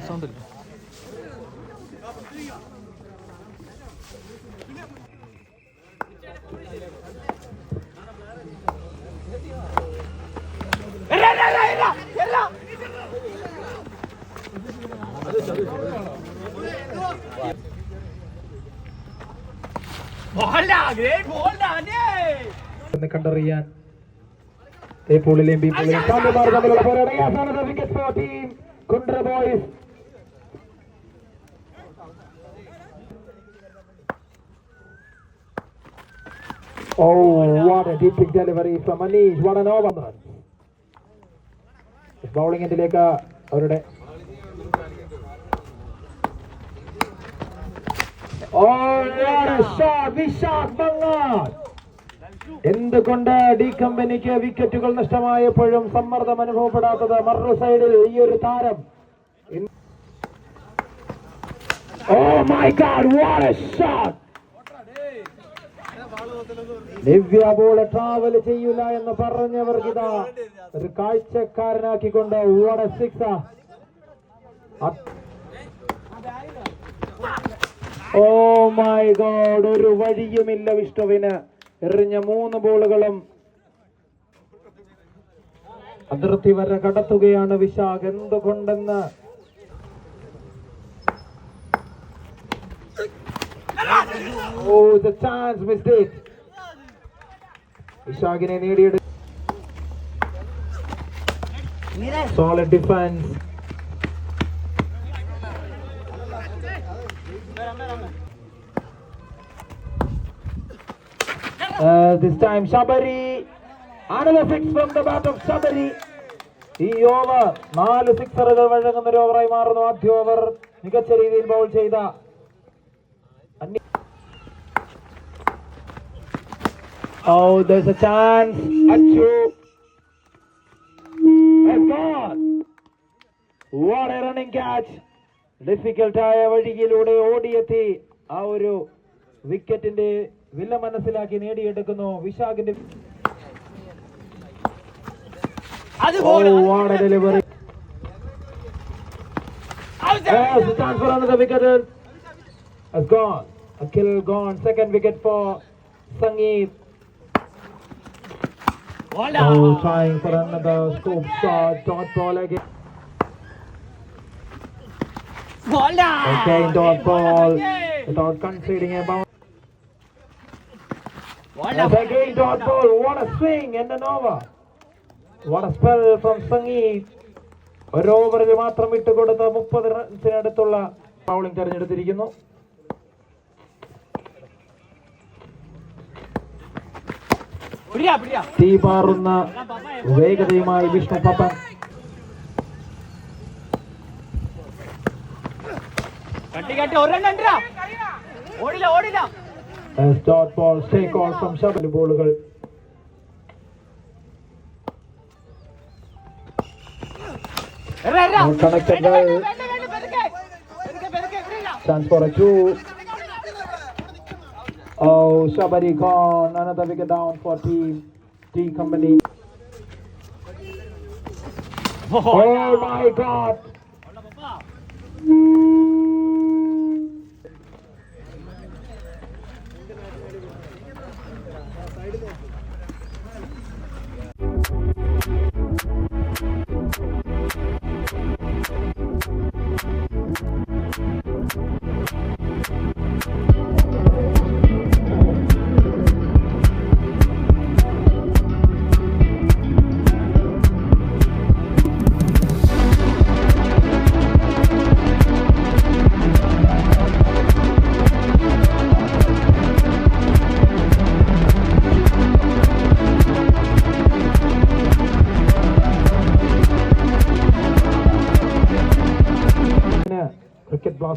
Sound കണ്ടറിയാൻ തേപ്പൂളിലെയും ബീപ്പൂളിലെയും തമ്മിൽ തമ്മിലുള്ള പോരാട്ടം വിക്കറ്റ് ഫോർ ടീം കുണ്ട്ര boys. Oh, what a deep delivery from Manish. What an over. Bowling ഇതിലേക്ക് അവരുടെ എന്തുകൊണ്ട് ഡി കമ്പനിക്ക് വിക്കറ്റുകൾ നഷ്ടമായപ്പോഴും സമ്മർദ്ദം അനുഭവപ്പെടാത്തത് മറു സൈഡിൽ ഈ ഒരു താരം. Oh my God, what a shot! Divya ball travel ചെയ്യൂല എന്ന് പറഞ്ഞവർക്ക് ഇതാ ഒരു കാഴ്ചക്കാരനാക്കിക്കൊണ്ട് what a sixer. Oh my God, ഒരു വഴിയുമില്ല വിഷ്ണുവിന്. എറിഞ്ഞ 3 ബോളുകളും അതിർത്തി വരെ കടത്തുകയാണ് വിശാഖ്. എന്തുകൊണ്ടെന്ന് Oh, the chance missed it. വിശാഖിനെ നേടിയെടുത്തു. Solid defense. This time Shabari, another six from the bat of Shabari. ഈ ഓവർ 4 സിക്സറുകൾ വഴങ്ങുന്ന ഒരു ഓവറായി മാറുന്നു. ആദ്യ ഓവർ മികച്ച രീതിയിൽ ബൗൾ ചെയ്ത Oh, there's a chance. Achu has gone. What a running catch. Difficult ആയ വഴിയിലൂടെ ഓടിയെത്തി ആ ഒരു വിക്കറ്റിന്റെ വില മനസ്സിലാക്കി നേടിയെടുക്കുന്നു വിശാഖിന്റെ. What a delivery. There's a chance for another wicket. Has gone. A kill gone. Second wicket for Sangeet. Oh, trying for another scoop shot. Dot ball again. Again dot ball without conceding a bounce. Again dot ball. What a swing and an over. What a spell from Sangeet. ഒരു ഓവറിൽ മാത്രം വിട്ടുകൊടുത്ത 30 റൺസിനടുത്തുള്ള bowling തെരഞ്ഞെടുത്തിരിക്കുന്നു. തീപാറുന്ന വേഗതയുമായി Vishnu Pappan. Dot ball, stay call from Shabari ബോളുകൾ. Connected well. Chance for a 2. Oh, Shabari gone. Another wicket down for team D Company. Oh my God.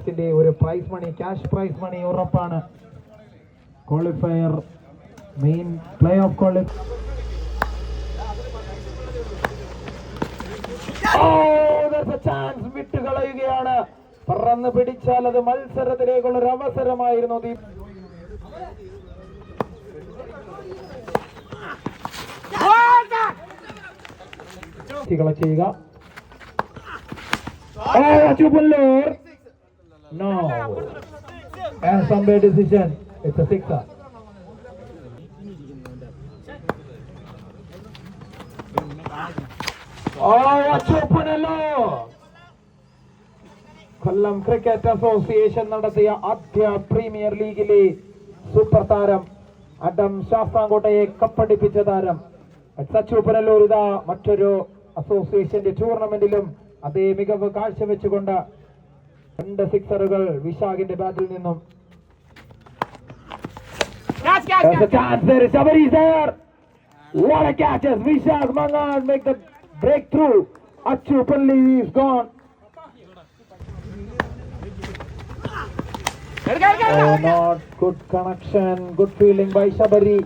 മാച്ചിന്റെ ഒരു prize money, cash prize money ഉറപ്പാണ്. Qualifier main play off qualifier. Chance വിട്ടുകളയുകയാണ്. പറന്ന് പിടിച്ചാൽ അത് മത്സരത്തിലേക്കുള്ള ഒരു അവസരമായിരുന്നു. ചെയ്യുക. No. As umpire decision, it's a sixer. Kollam cricket association നടത്തിയ ആദ്യ പ്രീമിയർ ലീഗിലെ സൂപ്പർ താരം അഡം ശാസ്താംകോട്ടയെ കപ്പടിപ്പിച്ച താരം സച്ചു പുനലൂർ ഇതാ മറ്റൊരു അസോസിയേഷന്റെ ടൂർണമെന്റിലും അതേ മികവ് കാഴ്ചവെച്ചുകൊണ്ട് 2 സിക്സറുകൾ വിശാഖിന്റെ ബാറ്റിൽ നിന്നും. What a catch as Vishak Mangan make the breakthrough. Achu Palli is gone. Oh, not good connection, good fielding by Shabari.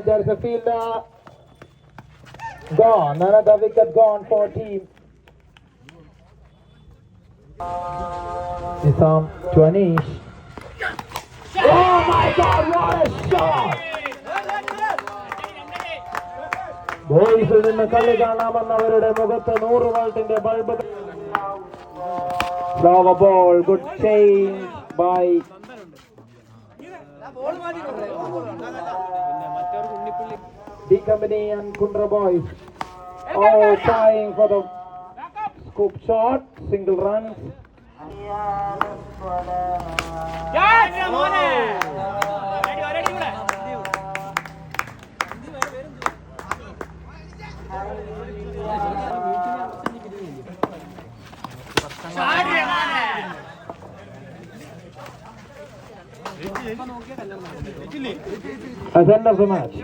There's a fielder gone. Another wicket gone for team. Isam to Anish. Oh my God! What a shot! ബോയ്സിൽ നിന്ന് കളി കാണാമെന്നവരുടെ മുഖത്ത് 100 വാൾട്ടിന്റെ bulb. Slower ball, good change by D Company and Kundra boys. Oh, trying for the scoop shot, single runs. As end of the match.